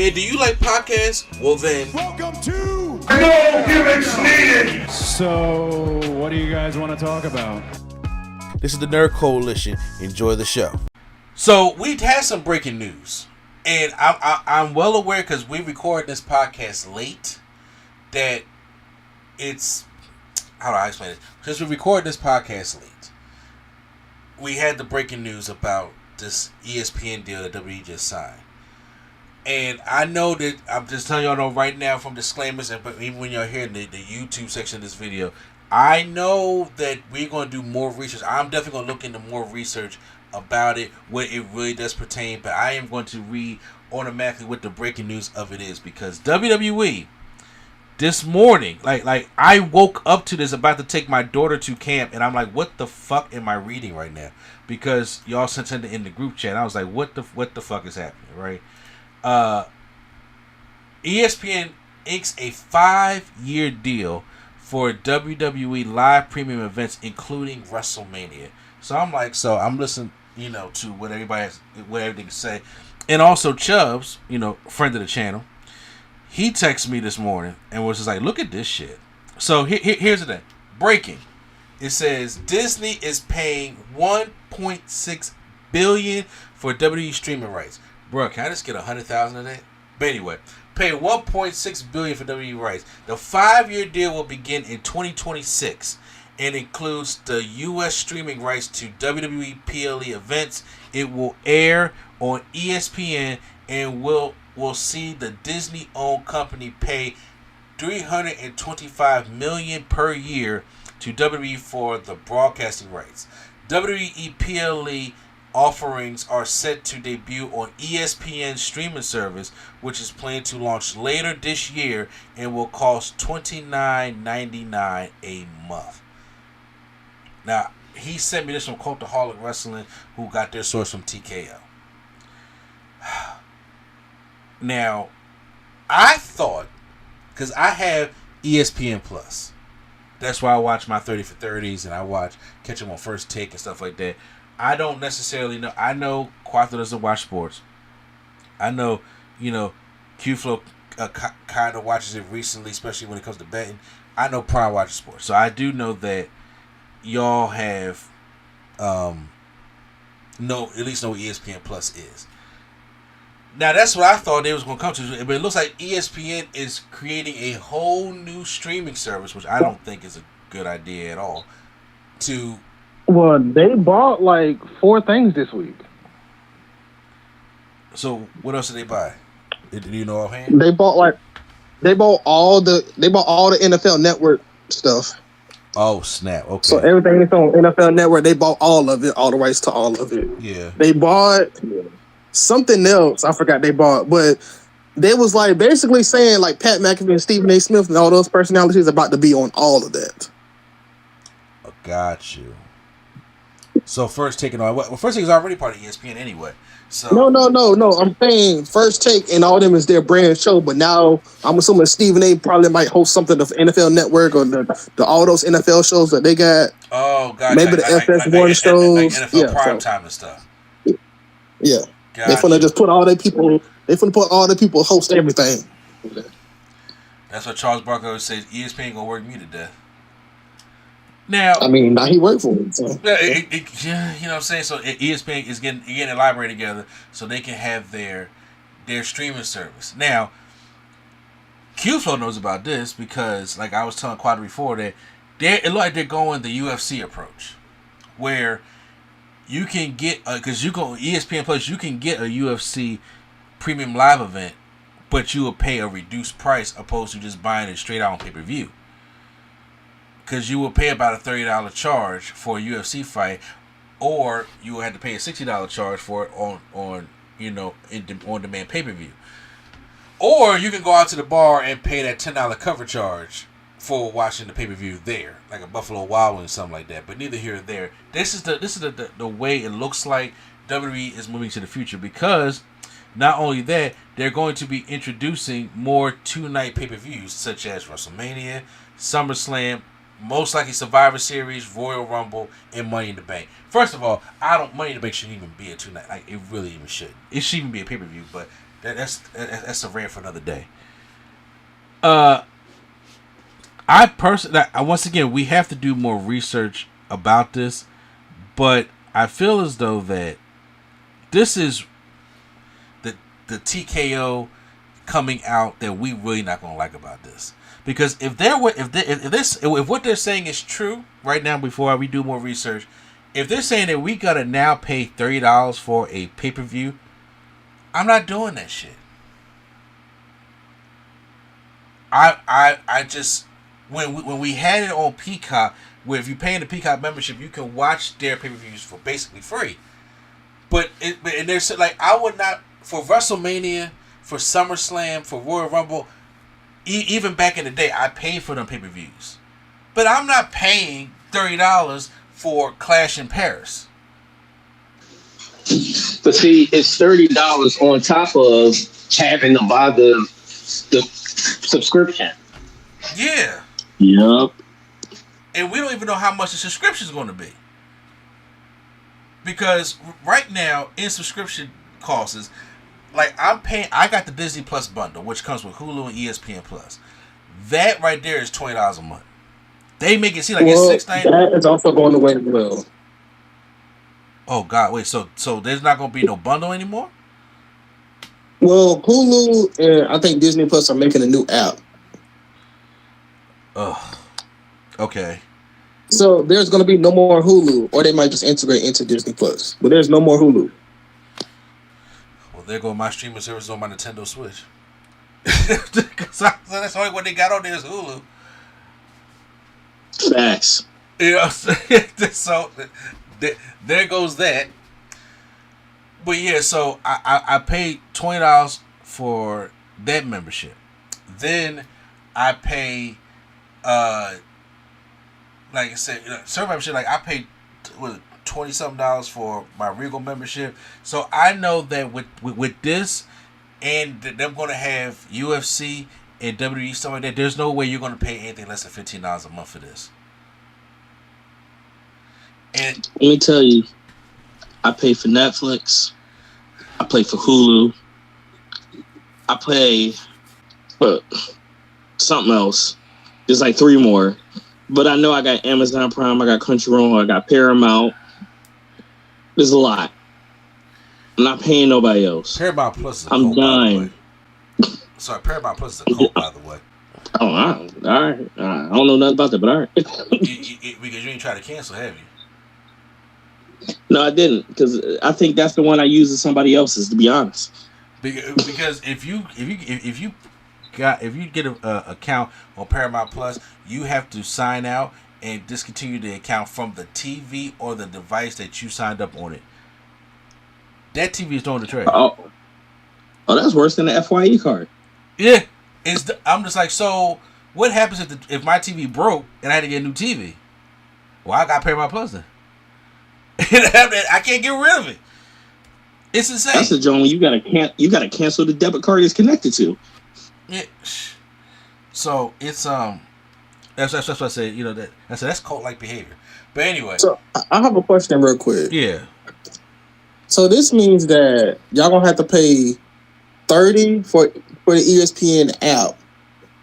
Man, do you like podcasts? Well then, welcome to No Gimmicks Needed. So, what do you guys want to talk about? this is the Nerd Coalition. Enjoy the show. So we had some breaking news, and I'm well aware because we recorded this podcast late that it's, how do I explain it? Because we recorded this podcast late, we had the breaking news about this ESPN deal that WWE just signed. And I know that, I'm just telling y'all know right now from disclaimers, and but even when y'all hear the YouTube section of this video, I know that we're going to do more research. I'm definitely going to look into more research about it, what it really does pertain, but I am going to read automatically what the breaking news of it is, because WWE, this morning, like I woke up to this about to take my daughter to camp, and I'm like, what the fuck am I reading right now? Because y'all sent it in the group chat. I was like, what the fuck is happening, right? ESPN inks a 5-year deal for WWE live premium events, including WrestleMania. So I'm listening, to what everything can say. And also Chubbs, friend of the channel, he texted me this morning and was just like, look at this shit. So here's the thing. Breaking. It says Disney is paying $1.6 billion for WWE streaming rights. Bro, can I just get 100,000 of that? But anyway, pay $1.6 billion for WWE rights. The 5-year deal will begin in 2026 and includes the U.S. streaming rights to WWE PLE events. It will air on ESPN and will see the Disney-owned company pay $325 million per year to WWE for the broadcasting rights. WWE PLE offerings are set to debut on ESPN's streaming service, which is planned to launch later this year and will cost $29.99 a month. Now, he sent me this from Cultaholic Wrestling, who got their source from TKO. Now, I thought, because I have ESPN Plus, that's why I watch my 30 for 30s and I catch them on First Take and stuff like that. I don't necessarily know. I know Quattro doesn't watch sports. I know, Q-Flow kind of watches it recently, especially when it comes to betting. I know Prime watches sports. So I do know that y'all have at least know what ESPN Plus is. Now, that's what I thought they was going to come to. But it looks like ESPN is creating a whole new streaming service, which I don't think is a good idea at all, Well, they bought like 4 things this week. So what else did they buy? Do you know offhand? They bought all the NFL Network stuff. Oh snap! Okay. So everything that's on NFL Network, they bought all of it, all the rights to all of it. Yeah. They bought something else. I forgot they bought, but they was like basically saying like Pat McAfee and Stephen A. Smith and all those personalities about to be on all of that. Oh, got you. So First Take and all. Well, First Take is already part of ESPN anyway. So No. I'm saying First Take and all of them is their brand show, but now I'm assuming Stephen A. probably might host something of NFL Network or the all those NFL shows that they got. Oh, gotcha. Maybe the FS1 shows, like NFL primetime and stuff. Yeah, Gotcha. they finna just put all their people. They finna put all the people host everything. That's what Charles Barkley says. ESPN gonna work me to death. Now, I mean, now he worked for it. So. Yeah, you know what I'm saying? So ESPN is getting a library together so they can have their streaming service. Now, Q-Flow knows about this because, like I was telling Quad before, that it looks like they're going the UFC approach, where you can get, because you go ESPN Plus, you can get a UFC premium live event, but you will pay a reduced price opposed to just buying it straight out on pay-per-view. Because you will pay about a $30 charge for a UFC fight, or you will have to pay a $60 charge for it on on-demand pay-per-view. Or you can go out to the bar and pay that $10 cover charge for watching the pay-per-view there, like a Buffalo Wild Wings, something like that. But neither here or there. This is the way it looks like WWE is moving to the future, because not only that, they're going to be introducing more 2-night pay-per-views such as WrestleMania, SummerSlam, most likely Survivor Series, Royal Rumble, and Money in the Bank. First of all, Money in the Bank shouldn't even be a 2-night. Like, it really even shouldn't. It shouldn't even be a pay-per-view, but That's a rant for another day. Once again, we have to do more research about this, but I feel as though that this is the TKO coming out that we really not gonna like about this. Because if what they're saying is true right now, before we do more research, if they're saying that we gotta now pay $30 for a pay-per-view, I'm not doing that shit. I just when we had it on Peacock, where if you're paying the Peacock membership, you can watch their pay-per-views for basically free. But there's like, I would not, for WrestleMania, for SummerSlam, for Royal Rumble, even back in the day, I paid for them pay-per-views. But I'm not paying $30 for Clash in Paris. But see, it's $30 on top of having to buy the subscription. Yeah. Yep. And we don't even know how much the subscription is going to be. Because right now, in subscription costs, like I got the Disney Plus bundle, which comes with Hulu and ESPN Plus. That right there is $20 a month. They make it seem like it's $6.99. That is also going away as well. Oh God, wait, so there's not going to be no bundle anymore? Well, Hulu and I think Disney Plus are making a new app. Ugh. Okay. So there's going to be no more Hulu, or they might just integrate into Disney Plus. But there's no more Hulu. Well, there go my streaming service on my Nintendo Switch. So that's the only one they got on there is Hulu. Facts. You know, so there goes that. But yeah, so I paid $20 for that membership. Then I pay, like I said, certain membership. Like I paid $20-something for my Regal membership. So I know that with this, and them going to have UFC and WWE stuff like that, there's no way you're going to pay anything less than $15 a month for this. And let me tell you, I pay for Netflix. I pay for Hulu. I pay for something else. There's like 3 more. But I know I got Amazon Prime, I got Crunchyroll, I got Paramount. There's a lot. I'm not paying nobody else. Paramount Plus is a I'm cult, dying. by the way. Sorry, Paramount Plus is a cult, by the way. Oh, all right. I don't know nothing about that, but all right. Because you ain't trying to cancel, have you? No, I didn't, because I think that's the one I use as somebody else's, to be honest. Because if you get an account on Paramount Plus, you have to sign out and discontinue the account from the TV or the device that you signed up on it. That TV is throwing the trash. Oh, that's worse than the FYE card. Yeah, I'm just like, so what happens if my TV broke and I had to get a new TV? Well, I got Paramount Plus then. I can't get rid of it. It's insane. That's the joint you gotta cancel the debit card it's connected to. Yeah. So it's that's what I say. You know that's cult-like behavior. But anyway. So I have a question real quick. Yeah. So this means that y'all gonna have to pay $30 for the ESPN app,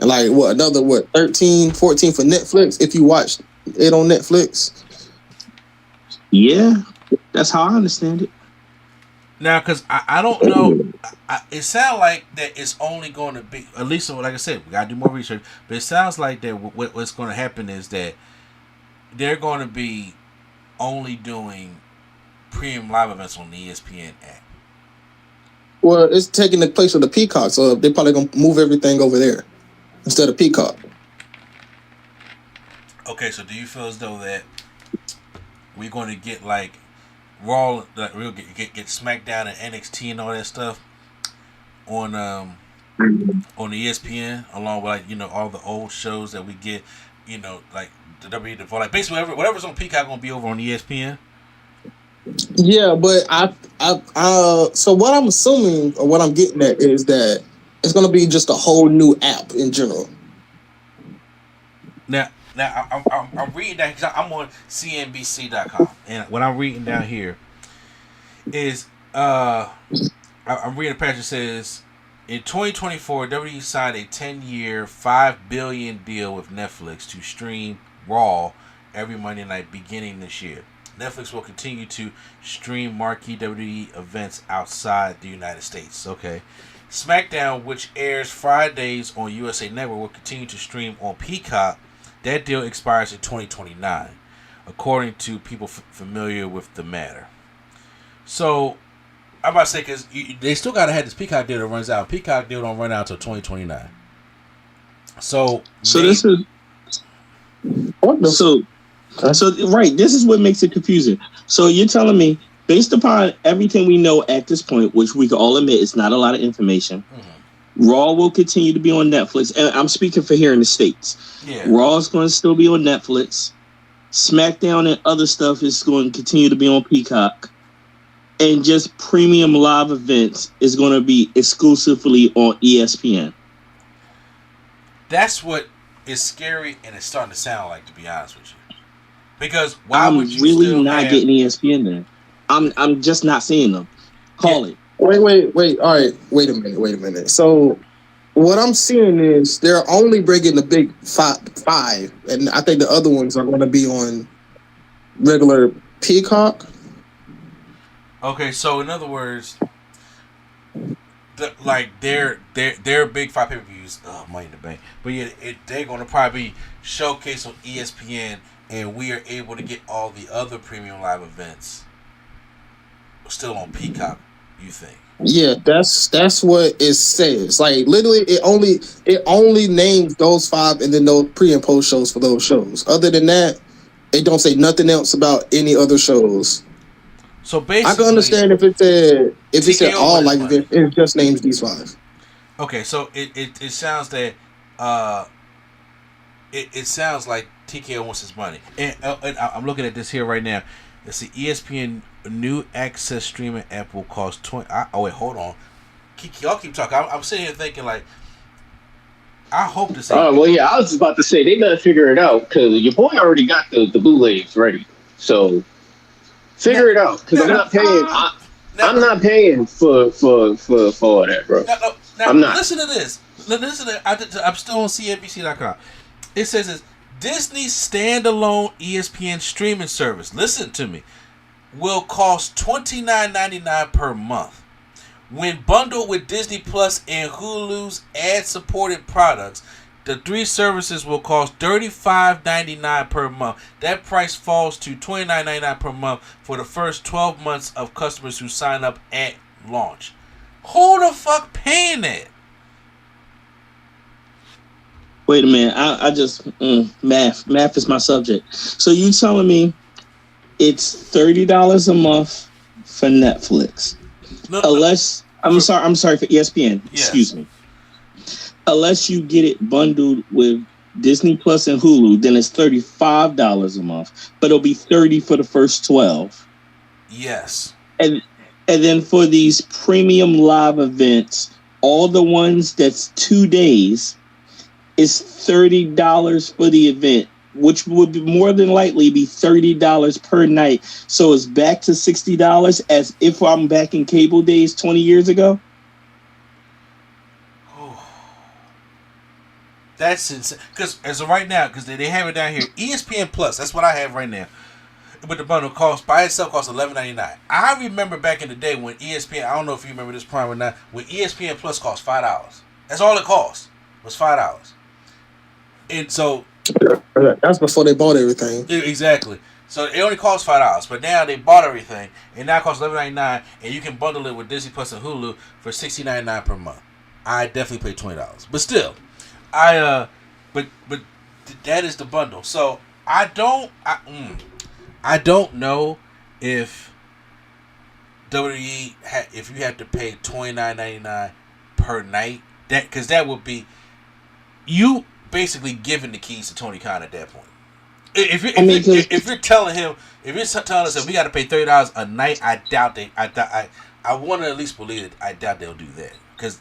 and like another $13, $14 for Netflix if you watch it on Netflix. Yeah, that's how I understand it. Now, because I don't know, it sounds like that it's only going to be, at least like I said, we got to do more research, but it sounds like that what's going to happen is that they're going to be only doing premium live events on the ESPN app. Well, it's taking the place of the Peacock, so they're probably going to move everything over there instead of Peacock. Okay, so do you feel as though that we're going to get like Raw, like we'll get Smackdown and NXT and all that stuff on the ESPN, along with like all the old shows that we get, like the WWE, like basically whatever's on Peacock gonna be over on ESPN. Yeah, but I so what I'm assuming or what I'm getting at is that it's gonna be just a whole new app in general. Now I'm reading that because I'm on CNBC.com, and what I'm reading down here is I'm reading a page that says In 2024, WWE signed a 10-year, $5 billion deal with Netflix to stream Raw every Monday night beginning this year. Netflix will continue to stream marquee WWE events outside the United States. Okay. Smackdown, which airs Fridays on USA Network, will continue to stream on Peacock. That deal expires in 2029, according to people familiar with the matter. So, I'm about to say, because they still got to have this Peacock deal that runs out. Peacock deal don't run out until 2029. So this is... So, right, this is what makes it confusing. So you're telling me, based upon everything we know at this point, which we can all admit is not a lot of information, Raw will continue to be on Netflix. And I'm speaking for here in the States. Yeah. Raw is going to still be on Netflix. SmackDown and other stuff is going to continue to be on Peacock. And just premium live events is going to be exclusively on ESPN. That's what is scary, and it's starting to sound like, to be honest with you. Because why would you really still not getting ESPN then? I'm just not seeing them. Call it. Wait. All right. Wait a minute. So what I'm seeing is they're only bringing the big five, and I think the other ones are going to be on regular Peacock. Okay, so in other words, their big 5 pay-per-views, Money in the Bank, but yeah, they're going to probably be showcased on ESPN, and we are able to get all the other premium live events still on Peacock. You think? Yeah, that's what it says. Like literally, it only names those 5 and then those pre and post shows for those shows. Other than that, it don't say nothing else about any other shows. So basically, I can understand if it said all like this, it just names these 5. Okay, so it sounds that it sounds like TKO wants his money, and I'm looking at this here right now. It's the ESPN new access streaming app will cost $20. Oh wait, hold on. Y'all keep talking. I'm sitting here thinking like, I hope this. Oh well, yeah. I was just about to say they better figure it out because your boy already got the bootlegs ready. So figure it out because I'm not paying. I'm not paying for all that, bro. Now, I'm not. Listen to this. Listen to. I'm still on CNBC.com. It says it's Disney's standalone ESPN streaming service. Listen to me. Will cost $29.99 per month. When bundled with Disney Plus and Hulu's ad-supported products, the 3 services will cost $35.99 per month. That price falls to $29.99 per month for the first 12 months of customers who sign up at launch. Who the fuck paying that? Wait a minute. I just math. Math is my subject. So you telling me it's $30 a month for Netflix? Unless I'm sorry for ESPN. Yes. Excuse me. Unless you get it bundled with Disney Plus and Hulu, then it's $35 a month. But it'll be $30 for the first 12. Yes. And then for these premium live events, all the ones that's 2 days, is $30 for the event, which would be more than likely be $30 per night. So it's back to $60 as if I'm back in cable days 20 years ago. That's insane. Because as of right now, because they have it down here, ESPN Plus. That's what I have right now. But the bundle by itself costs $11.99. I remember back in the day when ESPN. I don't know if you remember this Prime or not. When ESPN Plus cost $5. That's all it cost. Was $5. And so that's before they bought everything. Exactly. So it only cost $5, but now they bought everything, and now it costs $11.99, and you can bundle it with Disney Plus and Hulu for $69.99 per month. I definitely paid $20, but still, but that is the bundle. So I don't know if WWE if you have to pay $29.99 per night, because that would be you basically giving the keys to Tony Khan at that point. If you're telling us that we got to pay $30 a night, I doubt they. I want to at least believe it. I doubt they'll do that because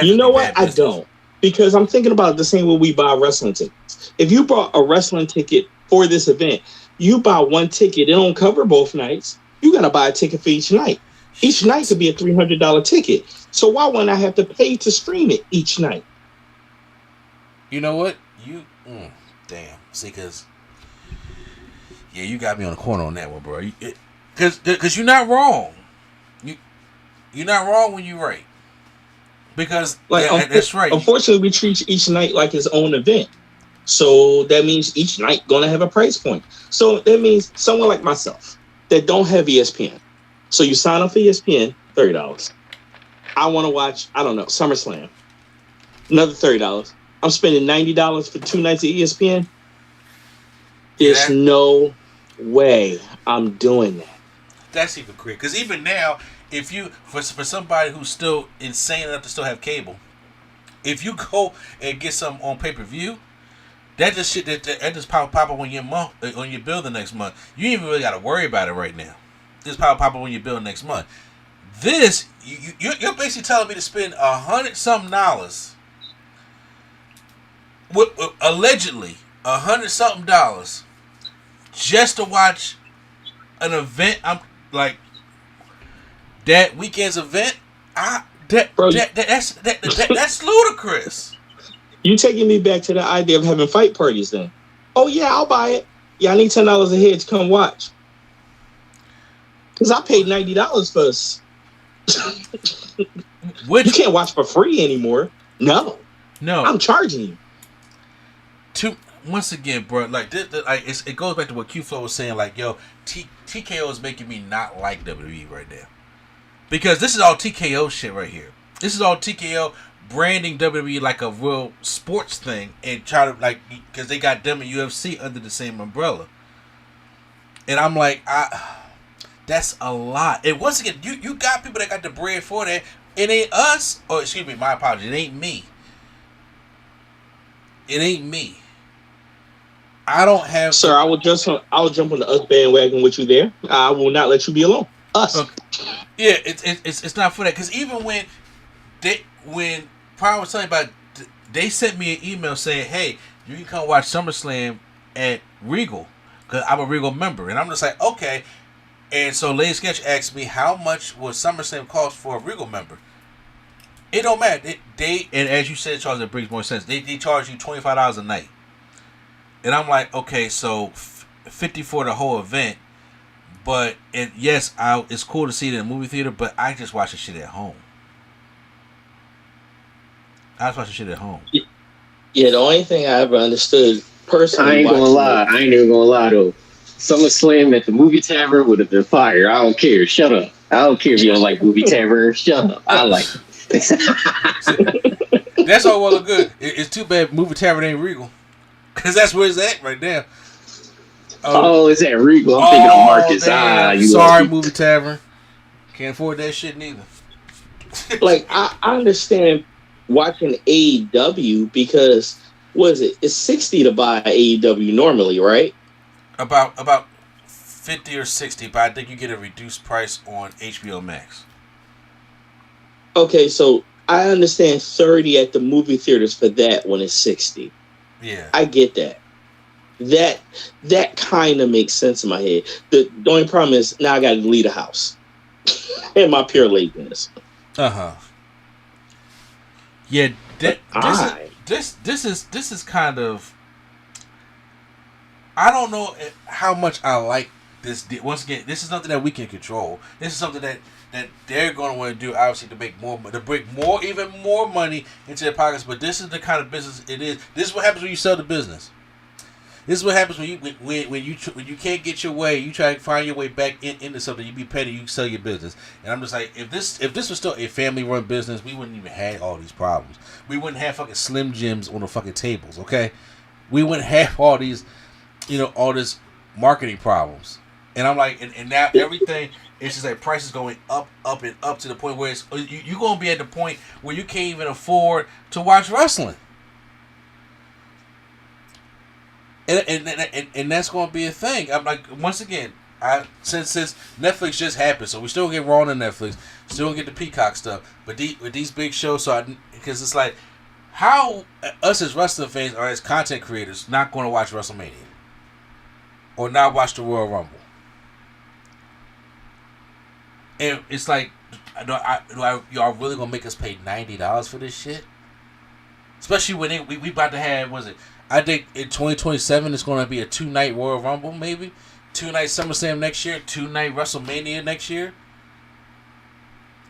you know what? I don't, because I'm thinking about the same way we buy wrestling tickets. If you bought a wrestling ticket for this event, you buy one ticket, it don't cover both nights. You got to buy a ticket for each night. Each night could be a $300 ticket. So why wouldn't I have to pay to stream it each night? You know what? Damn. See, because you got me on the corner on that one, bro. Because you're not wrong. You're not wrong when you're right. Because that's right. Unfortunately, we treat each night like its own event. So that means each night gonna have a price point. So that means someone like myself that don't have ESPN. So you sign up for ESPN, $30. I want to watch, I don't know, SummerSlam. Another $30. I'm spending $90 for 2 nights of ESPN. There's no way I'm doing that. That's even crazy. Because even now, if you for somebody who's still insane enough to still have cable, if you go and get some on pay-per-view, that just shit that just pop up on your bill the next month. You ain't even really got to worry about it right now. Just pop up on your bill next month. This you're basically telling me to spend $100-something, allegedly $100-something, just to watch an event. I'm like that weekend's event. That's ludicrous. You taking me back to the idea of having fight parties then? Oh yeah, I'll buy it. Yeah, I need $10 a head to come watch. Because I paid $90 for this. You can't watch for free anymore. No. I'm charging you. Once again, bro, like this, it goes back to what Q-Flow was saying. Like, yo, TKO is making me not like WWE right now, because this is all TKO shit right here. This is all TKO branding WWE like a real sports thing and try to because they got them and UFC under the same umbrella. And I'm like, that's a lot. And once again, you got people that got the bread for that. It ain't us, or excuse me, my apologies. It ain't me. It ain't me. I don't have. Sir, I will jump on the us bandwagon with you there. I will not let you be alone. Us. Yeah, it's not for that. Because even when Prime was telling me about, they sent me an email saying, "Hey, you can come watch SummerSlam at Regal, because I'm a Regal member." And I'm just like, okay. And so Lady Sketch asked me, how much would SummerSlam cost for a Regal member? It don't matter. And as you said, Charles, it brings more sense. They charge you $25 a night. And I'm like, okay, so $50 for the whole event. But it's cool to see it in a movie theater, but I just watch the shit at home. I just watch the shit at home. Yeah, the only thing I ever understood personally. I ain't even gonna lie though. SummerSlam at the movie tavern would have been fire. I don't care. Shut up. I don't care if you don't like movie tavern. Shut up. I like it. That's all well and good. It's too bad movie tavern ain't Regal, because that's where it's at right now. It's at Regal. I'm thinking of Marcus. Sorry, movie tavern. Can't afford that shit neither. Like I understand watching AEW because it's $60 to buy AEW normally, right? About 50 or 60, but I think you get a reduced price on HBO Max. Okay, so I understand 30 at the movie theaters for that when it's 60. Yeah, I get that. That kind of makes sense in my head. The only problem is now I got to leave the house, and my pure laziness. Yeah, this is kind of. I don't know how much I like this. Once again, this is something that we can control. This is something that they're going to want to do, obviously, to make even more money into their pockets. But this is the kind of business it is. This is what happens when you sell the business. This is what happens when you can't get your way. You try to find your way back into something. You be petty. You sell your business. And I'm just like, if this was still a family run business, we wouldn't even have all these problems. We wouldn't have fucking Slim Jims on the fucking tables. Okay, we wouldn't have all these. All this marketing problems. And I'm like, and now everything, it's just like prices going up, and up to the point where you're going to be at the point where you can't even afford to watch wrestling. And that's going to be a thing. I'm like, once again, since Netflix just happened, so we still get Raw on Netflix, still get the Peacock stuff, but with these big shows, because it's like, how us as wrestling fans or as content creators not going to watch WrestleMania? Or not watch the Royal Rumble. And it's like, y'all really gonna make us pay $90 for this shit? Especially when we about to have, was it? I think in 2027 it's gonna be a 2-night Royal Rumble, maybe 2-night SummerSlam next year, 2-night WrestleMania next year.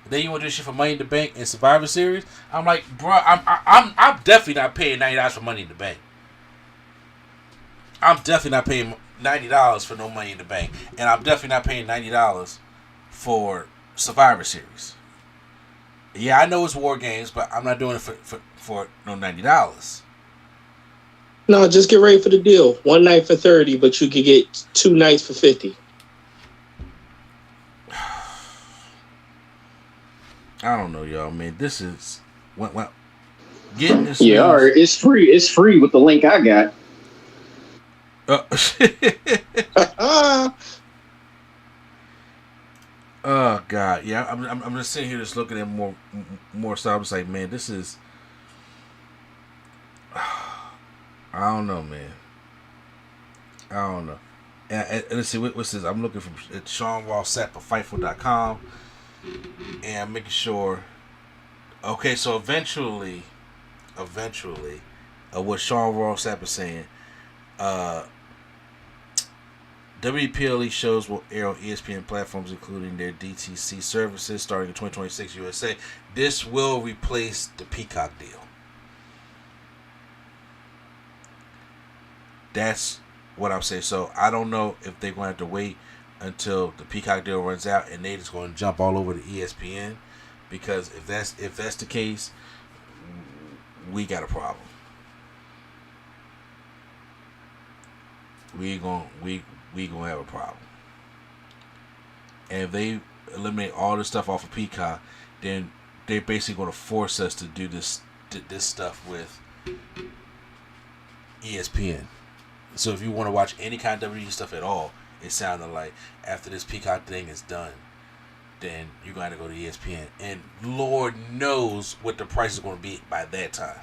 Then you want to do shit for Money in the Bank and Survivor Series? I'm like, bro, I'm definitely not paying $90 for Money in the Bank. I'm definitely not paying $90 for no Money in the Bank, and I'm definitely not paying $90 for Survivor Series. Yeah, I know it's War Games, but I'm not doing it for no $90. No, just get ready for the deal. 1 night for 30, but you could get 2 nights for 50. I don't know, y'all. Man, this is getting this. Yeah, all right. It's free. It's free with the link I got. Oh God, yeah. I'm just sitting here just looking at more stuff. I'm just like, man, this is. I don't know, man. I don't know. And let's see what's this. I'm looking at Sean Ross Sapp of Fightful.com, and I'm making sure. Okay, so eventually, what Sean Ross Sapp is saying, WPLE shows will air on ESPN platforms, including their DTC services, starting in 2026 USA. This will replace the Peacock deal. That's what I'm saying. So I don't know if they're going to have to wait until the Peacock deal runs out and they just going to jump all over to ESPN, because if that's the case, we got a problem. We gonna have a problem. And if they eliminate all this stuff off of Peacock, then they're basically going to force us to do this stuff with ESPN. So if you want to watch any kind of WWE stuff at all, it sounded like after this Peacock thing is done, then you're going to go to ESPN. And Lord knows what the price is going to be by that time.